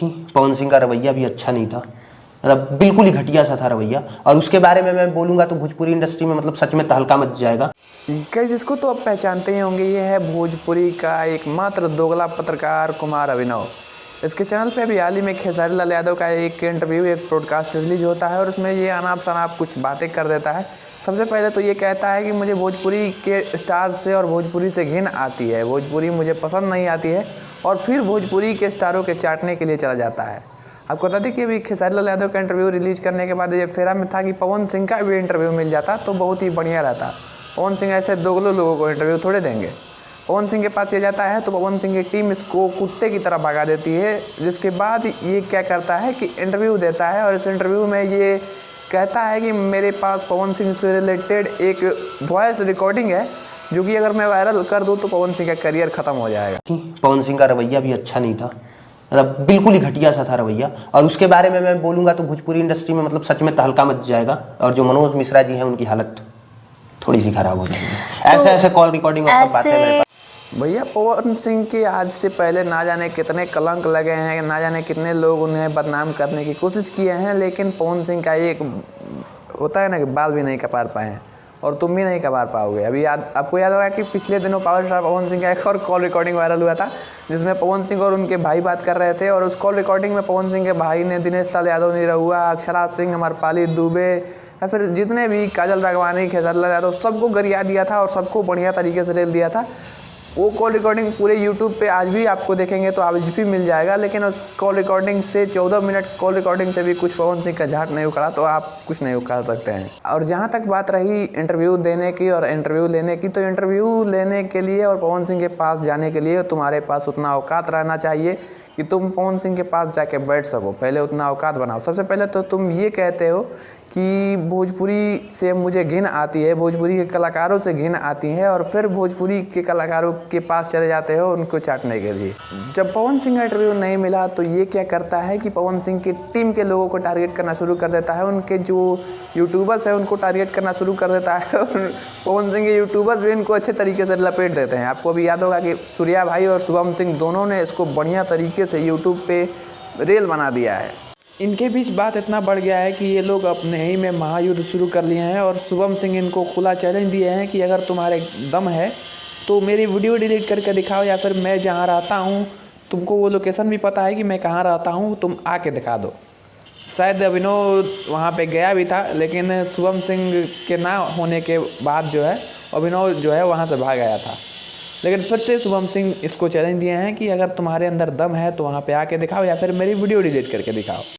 पवन सिंह का रवैया भी अच्छा नहीं था, मतलब बिल्कुल ही घटिया सा था रवैया। और उसके बारे में मैं बोलूंगा तो भोजपुरी इंडस्ट्री में मतलब सच में तहलका मच जाएगा। गाइस, इसको तो आप पहचानते ही होंगे, ये है भोजपुरी का एकमात्र दोगला पत्रकार कुमार अभिनव। इसके चैनल पे अभी हाल ही में खेसारी लाल यादव का एक इंटरव्यू, एक पॉडकास्ट रिलीज होता है और उसमें ये अनाप शनाप कुछ बातें कर देता है। सबसे पहले तो ये कहता है कि मुझे भोजपुरी के स्टार से और भोजपुरी से घिन आती है, भोजपुरी मुझे पसंद नहीं आती है, और फिर भोजपुरी के स्टारों के चाटने के लिए चला जाता है। आपको बता दें कि अभी खेसारी लाल यादव का इंटरव्यू रिलीज करने के बाद ये फेरा में था कि पवन सिंह का भी इंटरव्यू मिल जाता तो बहुत ही बढ़िया रहता। पवन सिंह ऐसे दोगलों लोगों को इंटरव्यू थोड़े देंगे। पवन सिंह के पास ये जाता है तो पवन सिंह की टीम इसको कुत्ते की तरह भगा देती है, जिसके बाद ये क्या करता है कि इंटरव्यू देता है और इस इंटरव्यू में ये कहता है कि मेरे पास पवन सिंह से रिलेटेड एक वॉइस रिकॉर्डिंग है जो कि अगर मैं वायरल कर दूँ तो पवन सिंह का करियर ख़त्म हो जाएगा। पवन सिंह का रवैया भी अच्छा नहीं था, मतलब बिल्कुल ही घटिया सा था रवैया। और उसके बारे में मैं बोलूंगा तो भोजपुरी इंडस्ट्री में मतलब सच में तहलका मच जाएगा और जो मनोज मिश्रा जी हैं उनकी हालत थोड़ी सी खराब हो जाएगी। ऐसे कॉल रिकॉर्डिंग और सब बातें मेरे पास। भैया, पवन सिंह के आज से पहले ना जाने कितने कलंक लगे हैं, ना जाने कितने लोग उन्हें बदनाम करने की कोशिश किए हैं, लेकिन पवन सिंह का एक होता है ना कि बाल भी नहीं कपार पाए हैं और तुम भी नहीं कबार पाओगे। अभी आपको याद होगा कि पिछले दिनों पावर स्टार पवन सिंह का एक और कॉल रिकॉर्डिंग वायरल हुआ था जिसमें पवन सिंह और उनके भाई बात कर रहे थे और उस कॉल रिकॉर्डिंग में पवन सिंह के भाई ने दिनेश लाल यादव, निरहुआ, अक्षरा सिंह, अमरपाली दुबे या फिर जितने भी काजल राघवानी, खेसारी लाल यादव, सबको गरिया दिया था और सबको बढ़िया तरीके से रेल दिया था। वो कॉल रिकॉर्डिंग पूरे यूट्यूब पे आज भी आपको देखेंगे तो आज भी मिल जाएगा, लेकिन उस कॉल रिकॉर्डिंग से 14 मिनट कॉल रिकॉर्डिंग से भी कुछ पवन सिंह का झाट नहीं उखड़ा तो आप कुछ नहीं उखाड़ सकते हैं। और जहाँ तक बात रही इंटरव्यू देने की और इंटरव्यू लेने की, तो इंटरव्यू लेने के लिए और पवन सिंह के पास जाने के लिए तुम्हारे पास उतना औकात रहना चाहिए कि तुम पवन सिंह के पास जाके बैठ सको। पहले उतना औकात बनाओ। सबसे पहले तो तुम ये कहते हो कि भोजपुरी से मुझे घिन आती है, भोजपुरी के कलाकारों से घिन आती है, और फिर भोजपुरी के कलाकारों के पास चले जाते हो उनको चाटने के लिए। जब पवन सिंह का इंटरव्यू नहीं मिला तो ये क्या करता है कि पवन सिंह की टीम के लोगों को टारगेट करना शुरू कर देता है, उनके जो यूट्यूबर्स हैं उनको टारगेट करना शुरू कर देता है और पवन सिंह के यूट्यूबर्स भी इनको अच्छे तरीके से लपेट देते हैं। आपको भी याद होगा कि सूर्या भाई और शुभम सिंह दोनों ने इसको बढ़िया तरीके से यूट्यूब पे रेल बना दिया है। इनके बीच बात इतना बढ़ गया है कि ये लोग अपने ही में महायुद्ध शुरू कर लिए हैं और शुभम सिंह इनको खुला चैलेंज दिए हैं कि अगर तुम्हारे दम है तो मेरी वीडियो डिलीट करके दिखाओ, या फिर मैं जहाँ रहता हूँ तुमको वो लोकेशन भी पता है कि मैं कहाँ रहता हूँ, तुम आके दिखा दो। शायद अभिनव वहाँ पे गया भी था, लेकिन शुभम सिंह के ना होने के बाद जो है अभिनव जो है वहाँ से भाग आया था। लेकिन फिर से शुभम सिंह इसको चैलेंज दिए हैं कि अगर तुम्हारे अंदर दम है तो वहाँ पे आके दिखाओ या फिर मेरी वीडियो डिलीट करके दिखाओ।